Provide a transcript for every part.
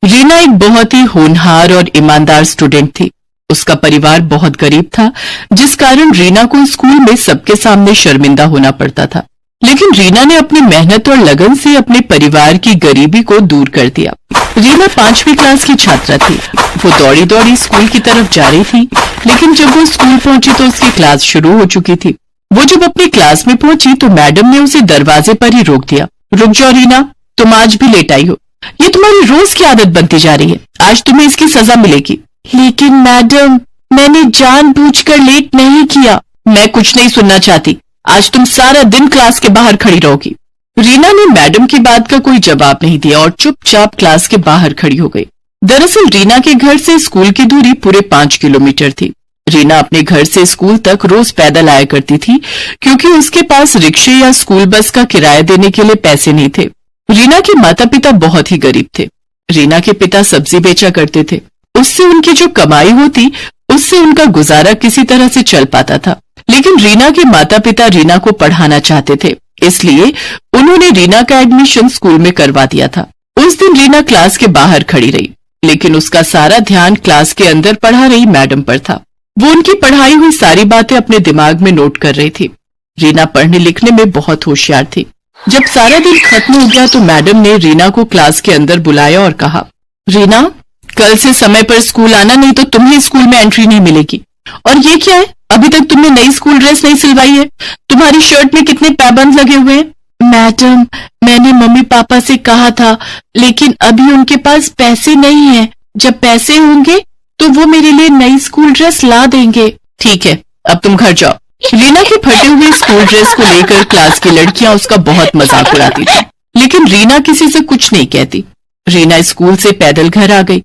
रीना एक बहुत ही होनहार और ईमानदार स्टूडेंट थी। उसका परिवार बहुत गरीब था, जिस कारण रीना को स्कूल में सबके सामने शर्मिंदा होना पड़ता था। लेकिन रीना ने अपनी मेहनत और लगन से अपने परिवार की गरीबी को दूर कर दिया। रीना 5वीं क्लास की छात्रा थी। वो दौड़ी दौड़ी स्कूल की तरफ जा रही थी, लेकिन जब वो स्कूल पहुंची तो उसकी क्लास शुरू हो चुकी थी। वो जब अपनी क्लास में पहुंची तो मैडम ने उसे दरवाजे पर ही रोक दिया। रुक जाओ रीना, तुम आज भी लेट आई हो। ये तुम्हारी रोज की आदत बनती जा रही है। आज तुम्हें इसकी सजा मिलेगी। लेकिन मैडम, मैंने जानबूझकर लेट नहीं किया। मैं कुछ नहीं सुनना चाहती। आज तुम सारा दिन क्लास के बाहर खड़ी रहोगी। रीना ने मैडम की बात का कोई जवाब नहीं दिया और चुपचाप क्लास के बाहर खड़ी हो गई। दरअसल रीना के घर से स्कूल की दूरी पूरे 5 किलोमीटर थी। रीना अपने घर से स्कूल तक रोज पैदल आया करती थी, क्योंकि उसके पास रिक्शे या स्कूल बस का किराया देने के लिए पैसे नहीं थे। रीना के माता पिता बहुत ही गरीब थे। रीना के पिता सब्जी बेचा करते थे। उससे उनकी जो कमाई होती, उससे उनका गुजारा किसी तरह से चल पाता था। लेकिन रीना के माता पिता रीना को पढ़ाना चाहते थे, इसलिए उन्होंने रीना का एडमिशन स्कूल में करवा दिया था। उस दिन रीना क्लास के बाहर खड़ी रही, लेकिन उसका सारा ध्यान क्लास के अंदर पढ़ा रही मैडम पर था। वो उनकी पढ़ाई हुई सारी बातें अपने दिमाग में नोट कर रही थी। रीना पढ़ने लिखने में बहुत होशियार थी। जब सारा दिन खत्म हो गया तो मैडम ने रीना को क्लास के अंदर बुलाया और कहा, रीना, कल से समय पर स्कूल आना, नहीं तो तुम्हें स्कूल में एंट्री नहीं मिलेगी। और ये क्या है, अभी तक तुमने नई स्कूल ड्रेस नहीं सिलवाई है। तुम्हारी शर्ट में कितने पैबंद लगे हुए हैं। मैडम, मैंने मम्मी पापा से कहा था, लेकिन अभी उनके पास पैसे नहीं है। जब पैसे होंगे तो वो मेरे लिए नई स्कूल ड्रेस ला देंगे। ठीक है, अब तुम घर जाओ। रीना के फटे हुए स्कूल ड्रेस को लेकर क्लास की लड़कियां उसका बहुत मजाक उड़ाती थी, लेकिन रीना किसी से कुछ नहीं कहती। रीना स्कूल से पैदल घर आ गई।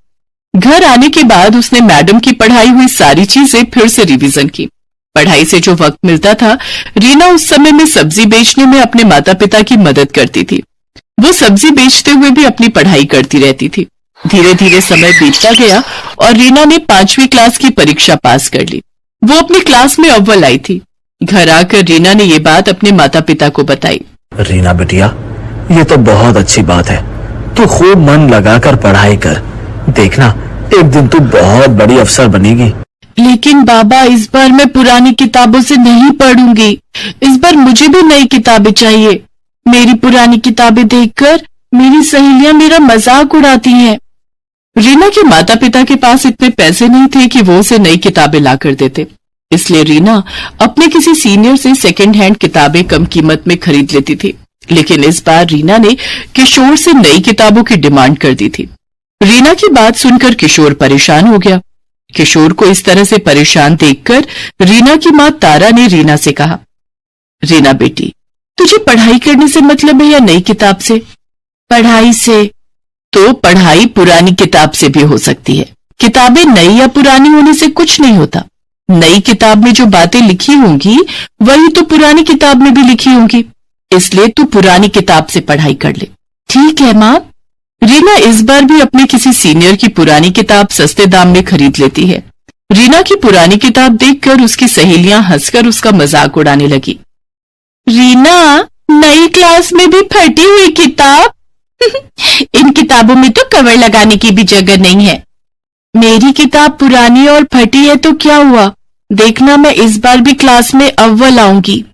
घर आने के बाद उसने मैडम की पढ़ाई हुई सारी चीजें फिर से रिवीजन की। पढ़ाई से जो वक्त मिलता था, रीना उस समय में सब्जी बेचने में अपने माता पिता की मदद करती थी। वो सब्जी बेचते हुए भी अपनी पढ़ाई करती रहती थी। धीरे धीरे समय बीतता गया और रीना ने 5वीं क्लास की परीक्षा पास कर ली। वो अपनी क्लास में अव्वल आई थी। घर आकर रीना ने ये बात अपने माता पिता को बताई। रीना बिटिया, ये तो बहुत अच्छी बात है। तू खूब मन लगाकर पढ़ाई कर। देखना, एक दिन तू बहुत बड़ी अफसर बनेगी। लेकिन बाबा, इस बार मैं पुरानी किताबों से नहीं पढ़ूंगी। इस बार मुझे भी नई किताबें चाहिए। मेरी पुरानी किताबें देखकर मेरी सहेलियां मेरा मजाक उड़ाती हैं। रीना के माता पिता के पास इतने पैसे नहीं थे कि वो उसे नई किताबें ला कर देते, इसलिए रीना अपने किसी सीनियर से सेकंड हैंड किताबें कम कीमत में खरीद लेती थी। लेकिन इस बार रीना ने किशोर से नई किताबों की डिमांड कर दी थी। रीना की बात सुनकर किशोर परेशान हो गया। किशोर को इस तरह से परेशान देखकर रीना की माँ तारा ने रीना से कहा, रीना बेटी, तुझे पढ़ाई करने से मतलब है या नई किताब से? पढ़ाई से। तो पढ़ाई पुरानी किताब से भी हो सकती है। किताबें नई या पुरानी होने से कुछ नहीं होता। नई किताब में जो बातें लिखी होंगी वही तो पुरानी किताब में भी लिखी होंगी, इसलिए तू पुरानी किताब से पढ़ाई कर ले। ठीक है माँ। रीना इस बार भी अपने किसी सीनियर की पुरानी किताब सस्ते दाम में खरीद लेती है। रीना की पुरानी किताब देखकर उसकी सहेलियां हंसकर उसका मजाक उड़ाने लगी। रीना, नई क्लास में भी फटी हुई किताब? इन किताबों में तो कवर लगाने की भी जगह नहीं है। मेरी किताब पुरानी और फटी है तो क्या हुआ? देखना, मैं इस बार भी क्लास में अव्वल आऊंगी।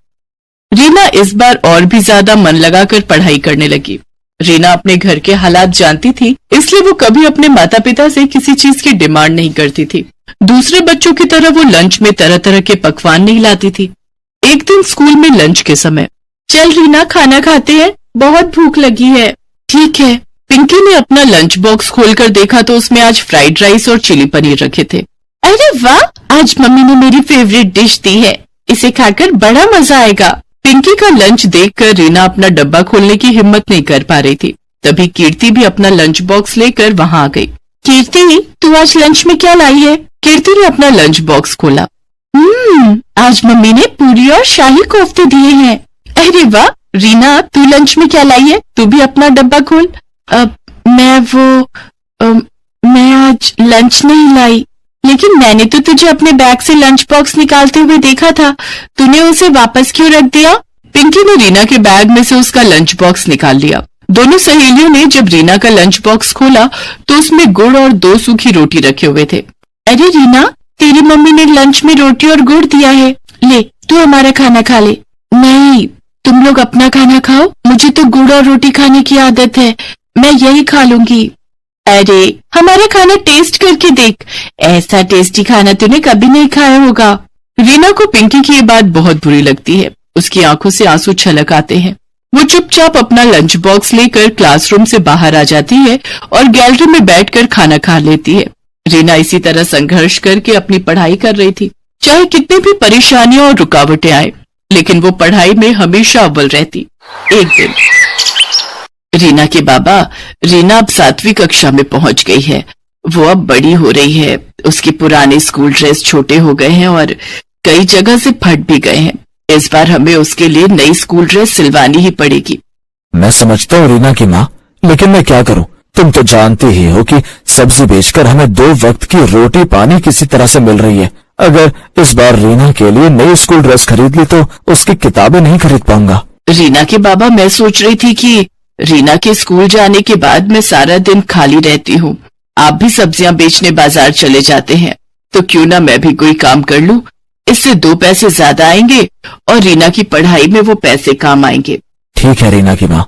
रीना इस बार और भी ज्यादा मन लगाकर पढ़ाई करने लगी। रीना अपने घर के हालात जानती थी, इसलिए वो कभी अपने माता पिता से किसी चीज की डिमांड नहीं करती थी। दूसरे बच्चों की तरह वो लंच में तरह तरह के पकवान नहीं लाती थी। एक दिन स्कूल में लंच के समय, चल रीना, खाना खाते हैं, बहुत भूख लगी है। ठीक है। पिंकी ने अपना लंच बॉक्स खोलकर देखा तो उसमें आज फ्राइड राइस और चिली पनीर रखे थे। अरे वाह, आज मम्मी ने मेरी फेवरेट डिश दी है। इसे खाकर बड़ा मजा आएगा। पिंकी का लंच देखकर रीना अपना डब्बा खोलने की हिम्मत नहीं कर पा रही थी। तभी कीर्ति भी अपना लंच बॉक्स लेकर वहां आ गई। कीर्ति, तू आज लंच में क्या लाई है? कीर्ति ने अपना लंच बॉक्स खोला। आज मम्मी ने पूरी और शाही कोफ्ते दिए हैं। अरे वाह। रीना, तू लंच में क्या लाई है? तू भी अपना डब्बा खोल। मैं आज लंच नहीं लाई। लेकिन मैंने तो तुझे अपने बैग से लंच बॉक्स निकालते हुए देखा था। तूने उसे वापस क्यों रख दिया? पिंकी ने रीना के बैग में से उसका लंच बॉक्स निकाल लिया। दोनों सहेलियों ने जब रीना का लंच बॉक्स खोला तो उसमें गुड़ और 2 सूखी रोटी रखे हुए थे। अरे रीना, तेरी मम्मी ने लंच में रोटी और गुड़ दिया है, ले तू हमारा खाना खा ले। नहीं, तुम लोग अपना खाना खाओ, मुझे तो गुड़ और रोटी खाने की आदत है, मैं यही खा लूंगी। अरे हमारा खाना टेस्ट करके देख, ऐसा टेस्टी खाना तूने कभी नहीं खाया होगा। रीना को पिंकी की ये बात बहुत बुरी लगती है। उसकी आंखों से आंसू छलक आते हैं। वो चुपचाप अपना लंच बॉक्स लेकर क्लासरूम से बाहर आ जाती है और गैलरी में बैठकर खाना खा लेती है। रीना इसी तरह संघर्ष करके अपनी पढ़ाई कर रही थी। चाहे कितनी भी परेशानियां और रुकावटें आए, लेकिन वो पढ़ाई में हमेशा अव्वल रहती। एक दिन रीना के बाबा, रीना अब 7वीं कक्षा में पहुंच गई है, वो अब बड़ी हो रही है, उसके पुराने स्कूल ड्रेस छोटे हो गए हैं और कई जगह से फट भी गए हैं। इस बार हमें उसके लिए नई स्कूल ड्रेस सिलवानी ही पड़ेगी। मैं समझता हूँ रीना की माँ, लेकिन मैं क्या करूँ? तुम तो जानती ही हो कि सब्जी बेचकर हमें 2 वक्त की रोटी पानी किसी तरह से मिल रही है। अगर इस बार रीना के लिए नई स्कूल ड्रेस खरीद ली तो उसकी किताबें नहीं खरीद पाऊंगा। रीना के बाबा, मैं सोच रही थी कि रीना के स्कूल जाने के बाद मैं सारा दिन खाली रहती हूँ, आप भी सब्जियां बेचने बाजार चले जाते हैं, तो क्यों ना मैं भी कोई काम कर लूं, इससे 2 पैसे ज्यादा आएंगे और रीना की पढ़ाई में वो पैसे काम आएंगे। ठीक है रीना की माँ,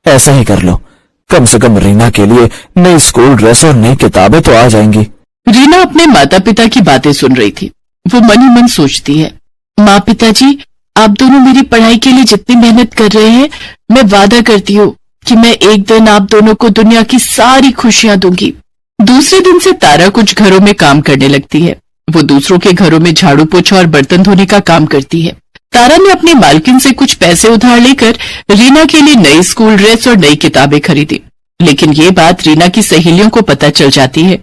ऐसा ही कर लो, कम से कम रीना के लिए नई स्कूल ड्रेस और नई किताबें तो आ जाएंगी। रीना अपने माता पिता की बातें सुन रही थी। वो मन ही मन सोचती है, माँ पिताजी, आप दोनों मेरी पढ़ाई के लिए जितनी मेहनत कर रहे हैं, मैं वादा करती हूँ कि मैं एक दिन आप दोनों को दुनिया की सारी खुशियां दूंगी। दूसरे दिन से तारा कुछ घरों में काम करने लगती है। वो दूसरों के घरों में झाड़ू पोछा और बर्तन धोने का काम करती है। तारा ने अपनी मालकिन से कुछ पैसे उधार लेकर रीना के लिए नई स्कूल ड्रेस और नई किताबें खरीदी। लेकिन ये बात रीना की सहेलियों को पता चल जाती है,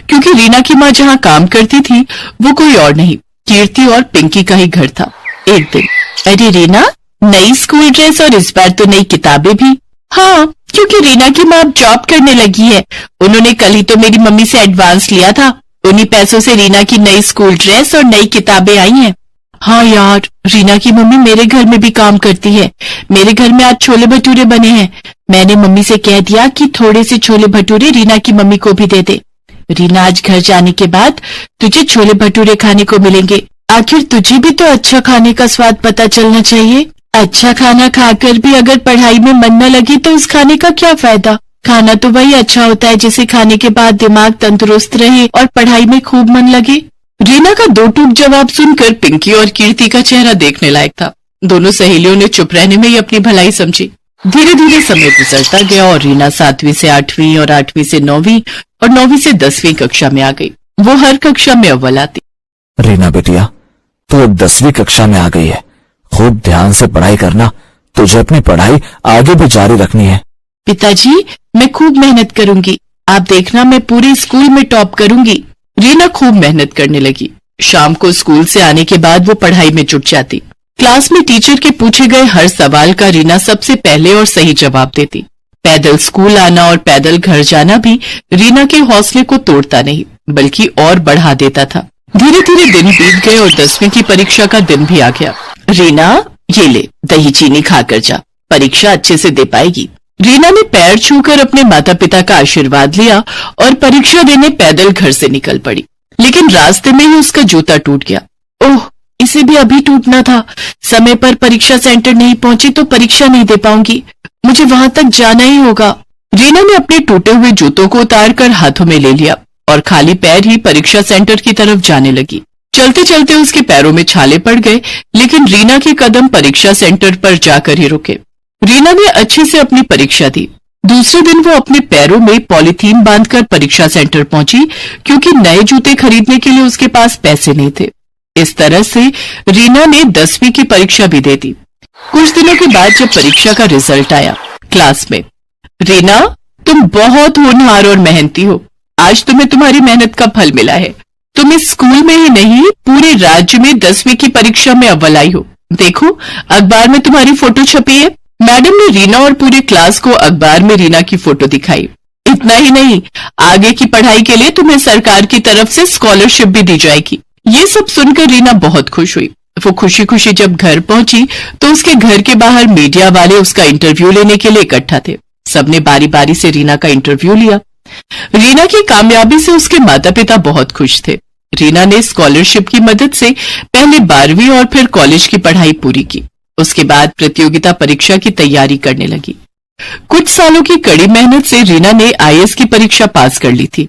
क्योंकि रीना की माँ जहाँ काम करती थी वो कोई और नहीं, कीर्ति और पिंकी का ही घर था। एक दिन, अरे रीना, नई स्कूल ड्रेस और इस बार तो नई किताबें भी। हाँ, क्योंकि रीना की माँ जॉब करने लगी है, उन्होंने कल ही तो मेरी मम्मी से एडवांस लिया था, उन्हीं पैसों से रीना की नई स्कूल ड्रेस और नई किताबें आई हैं। हाँ यार, रीना की मम्मी मेरे घर में भी काम करती है, मेरे घर में आज छोले भटूरे बने हैं, मैंने मम्मी से कह दिया कि थोड़े से छोले भटूरे रीना की मम्मी को भी दे दे। रीना, आज घर जाने के बाद तुझे छोले भटूरे खाने को मिलेंगे, आखिर तुझे भी तो अच्छा खाने का स्वाद पता चलना चाहिए। अच्छा खाना खाकर भी अगर पढ़ाई में मन न लगे तो उस खाने का क्या फायदा। खाना तो वही अच्छा होता है जिसे खाने के बाद दिमाग तंदुरुस्त रहे और पढ़ाई में खूब मन लगे। रीना का 2 टूक जवाब सुनकर पिंकी और कीर्ति का चेहरा देखने लायक था। दोनों सहेलियों ने चुप रहने में ही अपनी भलाई समझी। धीरे धीरे समय गुजरता गया और रीना 7वीं से 8वीं और 8वीं से 9वीं और 9वीं से 10वीं कक्षा में आ गई। वो हर कक्षा में अव्वल आती। रीना बेटिया, तू अब 10वीं कक्षा में आ गई है, खूब ध्यान से पढ़ाई करना, तुझे अपनी पढ़ाई आगे भी जारी रखनी है। पिताजी, मैं खूब मेहनत करूंगी, आप देखना मैं पूरे स्कूल में टॉप करूंगी। रीना खूब मेहनत करने लगी। शाम को स्कूल से आने के बाद वो पढ़ाई में जुट जाती। क्लास में टीचर के पूछे गए हर सवाल का रीना सबसे पहले और सही जवाब देती। पैदल स्कूल आना और पैदल घर जाना भी रीना के हौसले को तोड़ता नहीं, बल्कि और बढ़ा देता था। धीरे धीरे दिन बीत गए और 10वीं की परीक्षा का दिन भी आ गया। रीना, ये ले, दही चीनी खाकर जा, परीक्षा अच्छे से दे पाएगी। रीना ने पैर छूकर अपने माता पिता का आशीर्वाद लिया और परीक्षा देने पैदल घर से निकल पड़ी। लेकिन रास्ते में ही उसका जूता टूट गया। ओह, इसे भी अभी टूटना था। समय पर परीक्षा सेंटर नहीं पहुंची तो परीक्षा नहीं दे पाऊंगी, मुझे वहां तक जाना ही होगा। रीना ने अपने टूटे हुए जूतों को उतारकर हाथों में ले लिया और खाली पैर ही परीक्षा सेंटर की तरफ जाने लगी। चलते चलते उसके पैरों में छाले पड़ गए, लेकिन रीना के कदम परीक्षा सेंटर पर जाकर ही रुके। रीना ने अच्छे से अपनी परीक्षा दी। दूसरे दिन वो अपने पैरों में पॉलीथीन बांधकर परीक्षा सेंटर पहुंची, क्योंकि नए जूते खरीदने के लिए उसके पास पैसे नहीं थे। इस तरह से रीना ने 10वीं की परीक्षा भी दे दी। कुछ दिनों के बाद जब परीक्षा का रिजल्ट आया, क्लास में, रीना, तुम बहुत होनहार और मेहनती हो, आज तुम्हें तुम्हारी मेहनत का फल मिला है। तुम इस स्कूल में ही नहीं, पूरे राज्य में 10वीं की परीक्षा में अव्वल आई हो। देखो, अखबार में तुम्हारी फोटो छपी है। मैडम ने रीना और पूरे क्लास को अखबार में रीना की फोटो दिखाई। इतना ही नहीं, आगे की पढ़ाई के लिए तुम्हें सरकार की तरफ से स्कॉलरशिप भी दी जाएगी। ये सब सुनकर रीना बहुत खुश हुई। वो खुशी खुशी जब घर पहुंची तो उसके घर के बाहर मीडिया वाले उसका इंटरव्यू लेने के लिए इकट्ठा थे। सबने बारी बारी से रीना का इंटरव्यू लिया। रीना की कामयाबी से उसके माता पिता बहुत खुश थे। रीना ने स्कॉलरशिप की मदद से पहले 12वीं और फिर कॉलेज की पढ़ाई पूरी की। उसके बाद प्रतियोगिता परीक्षा की तैयारी करने लगी। कुछ सालों की कड़ी मेहनत से रीना ने आईएएस की परीक्षा पास कर ली थी।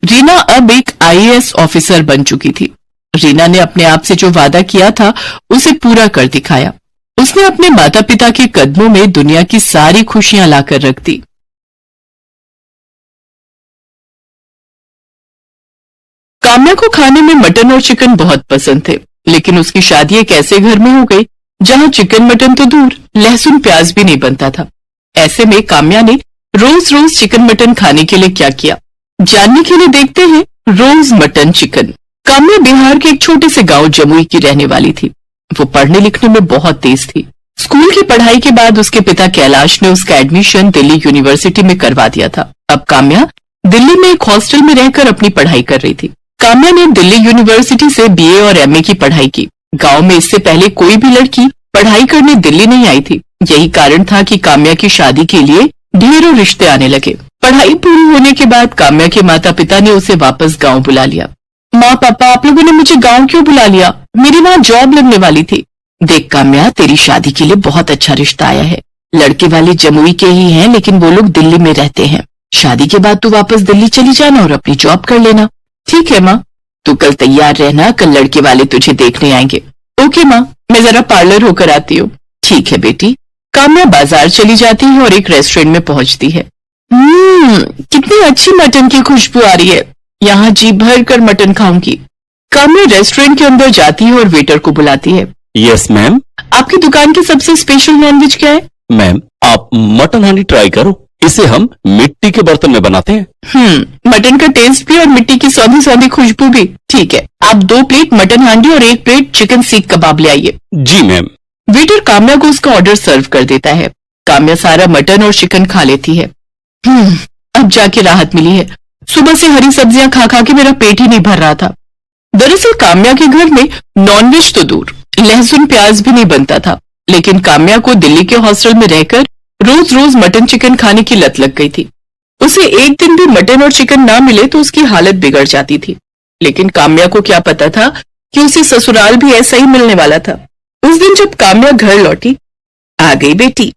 रीना अब एक आईएएस ऑफिसर बन चुकी थी। रीना ने अपने आप से जो वादा किया था उसे पूरा कर दिखाया। उसने अपने माता पिता के कदमों में दुनिया की सारी खुशियां लाकर रख दी। काम्या को खाने में मटन और चिकन बहुत पसंद थे, लेकिन उसकी शादी एक ऐसे घर में हो गई जहां चिकन मटन तो दूर, लहसुन प्याज भी नहीं बनता था। ऐसे में काम्या ने रोज रोज चिकन मटन खाने के लिए क्या किया, जानने के लिए देखते हैं रोज मटन चिकन। काम्या बिहार के एक छोटे से गांव जमुई की रहने वाली थी। वो पढ़ने लिखने में बहुत तेज थी। स्कूल की पढ़ाई के बाद उसके पिता कैलाश ने उसका एडमिशन दिल्ली यूनिवर्सिटी में करवा दिया था। अब काम्या दिल्ली में एक हॉस्टल में रहकर अपनी पढ़ाई कर रही थी। काम्या ने दिल्ली यूनिवर्सिटी से बीए और एमए की पढ़ाई की। गांव में इससे पहले कोई भी लड़की पढ़ाई करने दिल्ली नहीं आई थी। यही कारण था कि काम्या की शादी के लिए ढेरों रिश्ते आने लगे। पढ़ाई पूरी होने के बाद काम्या के माता पिता ने उसे वापस गांव बुला लिया। माँ पापा, आप लोगों ने मुझे गांव क्यों बुला लिया? मेरी वहां जॉब लगने वाली थी। देख काम्या, तेरी शादी के लिए बहुत अच्छा रिश्ता आया है। लड़के वाले जमुई के ही हैं, लेकिन वो लोग दिल्ली में रहते हैं। शादी के बाद तू वापस दिल्ली चली जाना और अपनी जॉब कर लेना। ठीक है माँ, तू कल तैयार रहना, कल लड़के वाले तुझे देखने आएंगे। ओके माँ, मैं जरा पार्लर होकर आती हूँ। ठीक है बेटी। काम्या बाजार चली जाती है और एक रेस्टोरेंट में पहुंचती है। कितनी अच्छी मटन की खुशबू आ रही है, यहाँ जी भर कर मटन खाऊंगी। काम्या रेस्टोरेंट के अंदर जाती है और वेटर को बुलाती है। Yes ma'am. आपकी दुकान की सबसे स्पेशल नॉनवेज क्या है? मैम, आप मटन हांडी ट्राई करो। इसे हम मिट्टी के बर्तन में बनाते हैं। मटन का टेस्ट भी और मिट्टी की सौंधी सौंधी खुशबू भी। ठीक है, आप 2 प्लेट मटन हांडी और 1 प्लेट चिकन सीख कबाब ले आइए। जी मैम। वेटर काम्या को उसका ऑर्डर सर्व कर देता है। काम्या सारा मटन और चिकन खा लेती है। अब जाके राहत मिली है। सुबह से हरी सब्जियां खा खा के मेरा पेट ही नहीं भर रहा था। दरअसल काम्या के घर में नॉनवेज तो दूर, लहसुन प्याज भी नहीं बनता था, लेकिन काम्या को दिल्ली के हॉस्टल में रहकर रोज रोज मटन चिकन खाने की लत लग गई थी। उसे एक दिन भी मटन और चिकन ना मिले तो उसकी हालत बिगड़ जाती थी। लेकिन काम्या को क्या पता था कि उसे ससुराल भी ऐसा ही मिलने वाला था। उस दिन जब काम्या घर लौटी, आ गई बेटी।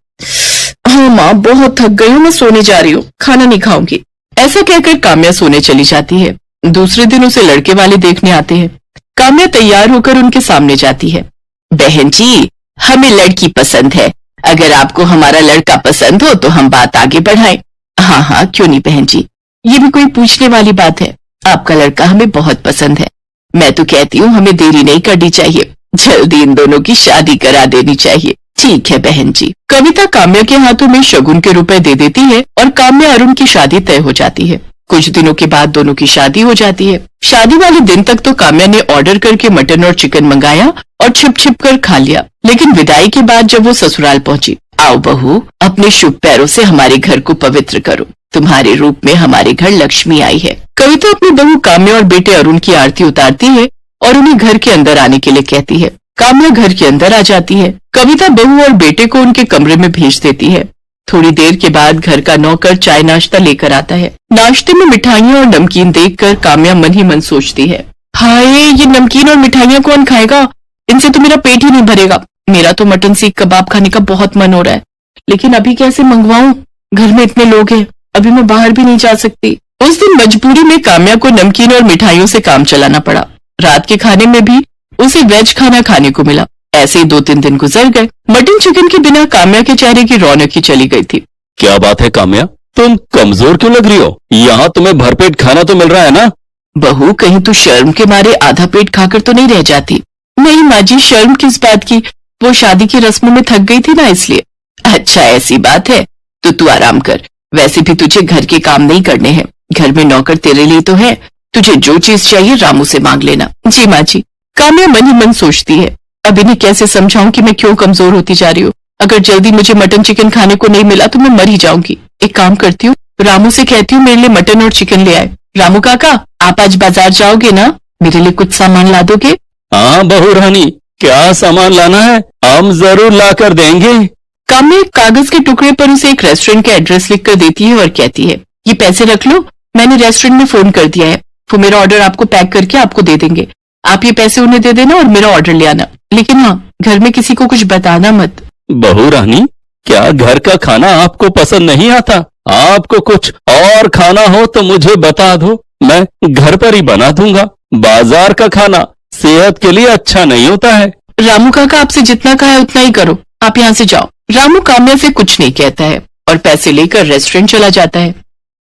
हाँ माँ, बहुत थक गई हूँ, मैं सोने जा रही हूँ, खाना नहीं खाऊंगी। ऐसा कहकर काम्या सोने चली जाती है। दूसरे दिन उसे लड़के वाले देखने आते हैं। काम्या तैयार होकर उनके सामने जाती है। बहन जी, हमें लड़की पसंद है। अगर आपको हमारा लड़का पसंद हो तो हम बात आगे बढ़ाएं। हाँ हाँ, क्यों नहीं बहन जी, ये भी कोई पूछने वाली बात है। आपका लड़का हमें बहुत पसंद है। मैं तो कहती हूँ हमें देरी नहीं करनी चाहिए, जल्दी इन दोनों की शादी करा देनी चाहिए। ठीक है बहन जी। कविता काम्या के हाथों में शगुन के रुपए दे देती है और काम्या अरुण की शादी तय हो जाती है। कुछ दिनों के बाद दोनों की शादी हो जाती है। शादी वाले दिन तक तो काम्या ने ऑर्डर करके मटन और चिकन मंगाया और छिप छिप कर खा लिया। लेकिन विदाई के बाद जब वो ससुराल पहुंची, आओ बहू, अपने शुभ पैरों से हमारे घर को पवित्र करो। तुम्हारे रूप में हमारे घर लक्ष्मी आई है। कविता अपनी बहू काम्या और बेटे अरुण की आरती उतारती है और उन्हें घर के अंदर आने के लिए कहती है। काम्या घर के अंदर आ जाती है। कविता बहू और बेटे को उनके कमरे में भेज देती है। थोड़ी देर के बाद घर का नौकर चाय नाश्ता लेकर आता है। नाश्ते में मिठाइयाँ और नमकीन देखकर काम्या मन ही मन सोचती है, हाय, ये नमकीन और मिठाइयाँ कौन खाएगा? इनसे तो मेरा पेट ही नहीं भरेगा। मेरा तो मटन सीख कबाब खाने का बहुत मन हो रहा है, लेकिन अभी कैसे मंगवाऊं? घर में इतने लोग हैं, अभी मैं बाहर भी नहीं जा सकती। उस दिन मजबूरी में काम्या को नमकीन और मिठाइयों से काम चलाना पड़ा। रात के खाने में भी उसे वेज खाना खाने को मिला। ऐसे ही 2-3 दिन गुजर गए। मटन चिकन के बिना काम्या के चेहरे की रौनक ही चली गई थी। क्या बात है काम्या, तुम कमजोर क्यों लग रही हो? यहाँ तुम्हें भरपेट खाना तो मिल रहा है ना? बहू, कहीं तू शर्म के मारे आधा पेट खाकर तो नहीं रह जाती? नहीं माँ जी, शर्म किस बात की, वो शादी की रस्मों में थक गई थी ना, इसलिए। अच्छा ऐसी बात है, तो तू आराम कर। वैसे भी तुझे घर के काम नहीं करने हैं, घर में नौकर तेरे लिए तो है। तुझे जो चीज चाहिए रामू से मांग लेना। जी माँ जी। काम्या मन ही मन सोचती है, अब इन्हें कैसे समझाऊं कि मैं क्यों कमजोर होती जा रही हूँ। अगर जल्दी मुझे मटन चिकन खाने को नहीं मिला तो मैं मर ही जाऊंगी। एक काम करती हूँ, रामू से कहती हूँ मेरे लिए मटन और चिकन ले आए। रामू काका, आप आज बाजार जाओगे ना? मेरे लिए कुछ सामान ला दोगे? हाँ बहू रानी, क्या सामान लाना है? हम जरूर ला कर देंगे। काम्या एक कागज के टुकड़े पर उसे एक रेस्टोरेंट का एड्रेस लिखकर देती है और कहती है, ये पैसे रख लो, मैंने रेस्टोरेंट में फोन कर दिया है, वो मेरा ऑर्डर आपको पैक करके आपको दे देंगे। आप ये पैसे उन्हें दे देना और मेरा ऑर्डर ले आना, लेकिन हाँ, घर में किसी को कुछ बताना मत। बहू रानी, क्या घर का खाना आपको पसंद नहीं आता? आपको कुछ और खाना हो तो मुझे बता दो, मैं घर पर ही बना दूंगा। बाजार का खाना सेहत के लिए अच्छा नहीं होता है। रामू काका आपसे जितना कहा है उतना ही करो, आप यहाँ से जाओ। रामू काम्या से कुछ नहीं कहता है और पैसे लेकर रेस्टोरेंट चला जाता है।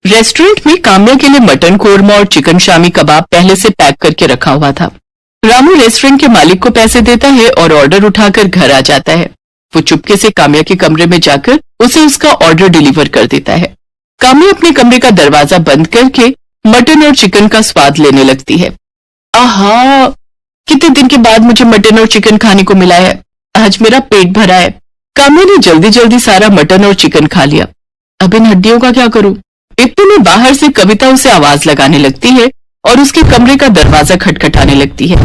रेस्टोरेंट में काम्या के लिए मटन कोरमा और चिकन शामी कबाब पहले से पैक करके रखा हुआ था। रामू रेस्टोरेंट के मालिक को पैसे देता है और ऑर्डर उठाकर घर आ जाता है। वो चुपके से काम्या के कमरे में जाकर उसे उसका ऑर्डर डिलीवर कर देता है। काम्या अपने कमरे का दरवाजा बंद करके मटन और चिकन का स्वाद लेने लगती है। आहा, कितने दिन के बाद मुझे मटन और चिकन खाने को मिला है, आज मेरा पेट भरा है। काम्या ने जल्दी जल्दी सारा मटन और चिकन खा लिया। अब इन हड्डियों का क्या करूं? इतने में बाहर से कविता उसे आवाज लगाने लगती है और उसके कमरे का दरवाजा खटखटाने लगती है।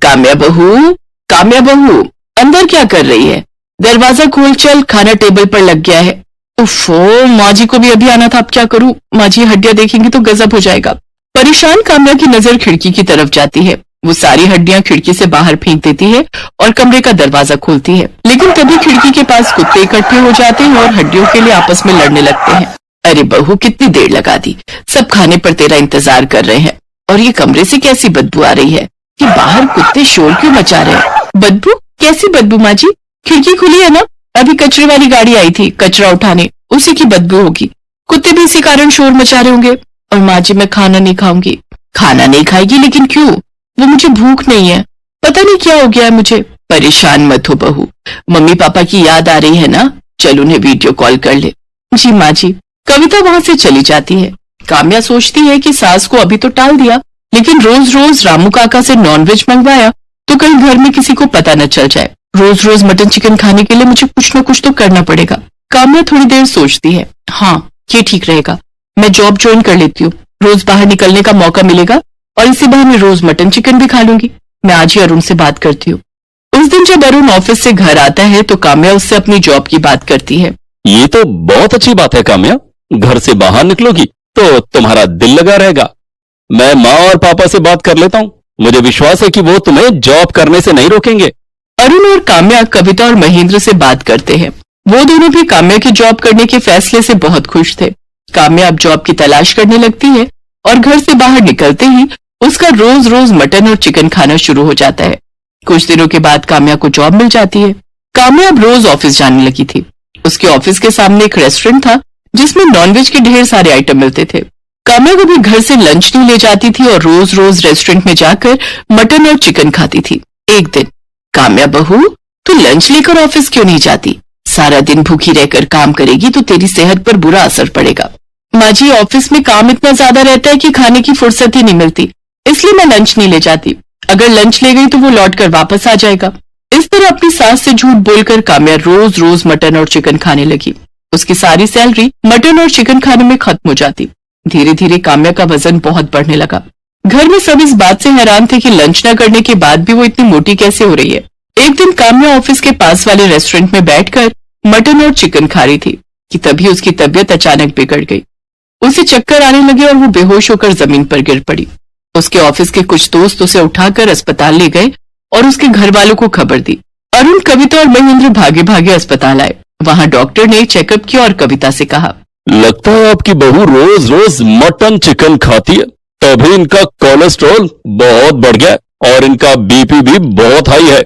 काम्या बहू, काम्या बहू, अंदर क्या कर रही है? दरवाजा खोल चल, खाना टेबल पर लग गया है। उफ़ो, माँ जी को भी अभी आना था, अब क्या करूं? माँ जी हड्डियां देखेंगी तो गजब हो जाएगा। परेशान काम्या की नजर खिड़की की तरफ जाती है। वो सारी हड्डियां खिड़की से बाहर फेंक देती है और कमरे का दरवाजा खोलती है, लेकिन तभी खिड़की के पास कुत्ते इकट्ठे हो जाते हैं और हड्डियों के लिए आपस में लड़ने लगते हैं। अरे बहू, कितनी देर लगा दी, सब खाने पर तेरा इंतजार कर रहे हैं और ये कमरे से कैसी बदबू आ रही है? कि बाहर कुत्ते शोर क्यों मचा रहे हैं? बदबू? कैसी बदबू माँ जी? खिड़की खुली है ना, अभी कचरे वाली गाड़ी आई थी कचरा उठाने, उसी की बदबू होगी। कुत्ते भी इसी कारण शोर मचा रहे होंगे। और माँ जी, मैं खाना नहीं खाऊंगी। खाना नहीं खाएगी? लेकिन क्यों? वो मुझे भूख नहीं है, पता नहीं क्या हो गया है मुझे। परेशान मत हो बहू, मम्मी पापा की याद आ रही है ना, चल उन्हें वीडियो कॉल कर ले। जी माँ जी। कविता वहां से चली जाती है। काम्या सोचती है कि सास को अभी तो टाल दिया, लेकिन रोज रोज रामू काका से नॉनवेज मंगवाया तो कहीं घर में किसी को पता न चल जाए। रोज रोज मटन चिकन खाने के लिए मुझे कुछ न कुछ तो करना पड़ेगा। काम्या थोड़ी देर सोचती है, हाँ ये ठीक रहेगा, मैं जॉब ज्वाइन कर लेती हूँ, रोज बाहर निकलने का मौका मिलेगा और इसी बहाने रोज मटन चिकन भी खा लूंगी। मैं आज ही अरुण से बात करती हूँ। उस दिन जब अरुण ऑफिस से घर आता है तो काम्या उससे अपनी जॉब की बात करती है। ये तो बहुत अच्छी बात है काम्या, घर से बाहर निकलोगी तो तुम्हारा दिल लगा रहेगा। मैं माँ और पापा से बात कर लेता हूँ, मुझे विश्वास है कि वो तुम्हें जॉब करने से नहीं रोकेंगे। अरुण और काम्या कविता और महेंद्र से बात करते हैं। वो दोनों भी काम्या की जॉब करने के फैसले से बहुत खुश थे। काम्या अब जॉब की तलाश करने लगती है और घर से बाहर निकलते ही उसका रोज रोज मटन और चिकन खाना शुरू हो जाता है। कुछ दिनों के बाद काम्या को जॉब मिल जाती है। काम्या अब रोज ऑफिस जाने लगी थी। उसके ऑफिस के सामने एक रेस्टोरेंट था जिसमें नॉनवेज के ढेर सारे आइटम मिलते थे। काम्या कभी घर से लंच नहीं ले जाती थी और रोज रोज रेस्टोरेंट में जाकर मटन और चिकन खाती थी। एक दिन, काम्या बहू, तू लंच लेकर ऑफिस क्यों नहीं जाती? सारा दिन भूखी रहकर काम करेगी तो तेरी सेहत पर बुरा असर पड़ेगा। माँ जी, ऑफिस में काम इतना ज्यादा रहता है कि खाने की फुर्सत ही नहीं मिलती, इसलिए मैं लंच नहीं ले जाती। अगर लंच ले गई तो वो लौट कर वापस आ जाएगा। इस तरह अपनी सास से झूठ बोलकर काम्या रोज रोज मटन और चिकन खाने लगी। उसकी सारी सैलरी मटन और चिकन खाने में खत्म हो जाती। धीरे धीरे काम्या का वजन बहुत बढ़ने लगा। घर में सब इस बात से हैरान थे कि लंच न करने के बाद भी वो इतनी मोटी कैसे हो रही है। एक दिन काम्या ऑफिस के पास वाले रेस्टोरेंट में बैठकर मटन और चिकन खा रही थी कि तभी उसकी तबीयत अचानक बिगड़ गई। उसे चक्कर आने लगे और वो बेहोश होकर जमीन पर गिर पड़ी। उसके ऑफिस के कुछ दोस्त उसे उठाकर अस्पताल ले गए और उसके घर वालों को खबर दी। अरुण, कविता और महेंद्र भागे भागे अस्पताल आए। वहां डॉक्टर ने चेकअप किया और कविता से कहा, लगता है आपकी बहू रोज रोज मटन चिकन खाती है, तभी इनका कोलेस्ट्रॉल बहुत बढ़ गया और इनका बीपी भी बहुत हाई है।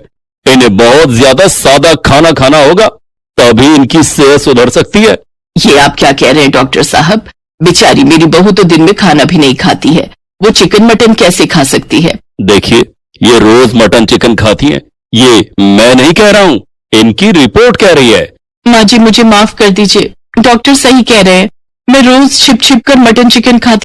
इन्हें बहुत ज्यादा सादा खाना खाना होगा, तभी इनकी सेहत सुधर सकती है। ये आप क्या कह रहे हैं डॉक्टर साहब? बेचारी मेरी बहू तो दिन में खाना भी नहीं खाती है, वो चिकन मटन कैसे खा सकती है? देखिए, ये रोज मटन चिकन खाती है, ये मैं नहीं कह रहा हूँ, इनकी रिपोर्ट कह रही है। माँ जी, मुझे माफ कर दीजिए, डॉक्टर सही कह रहे हैं, मैं रोज छिप छिप कर मटन चिकन खाती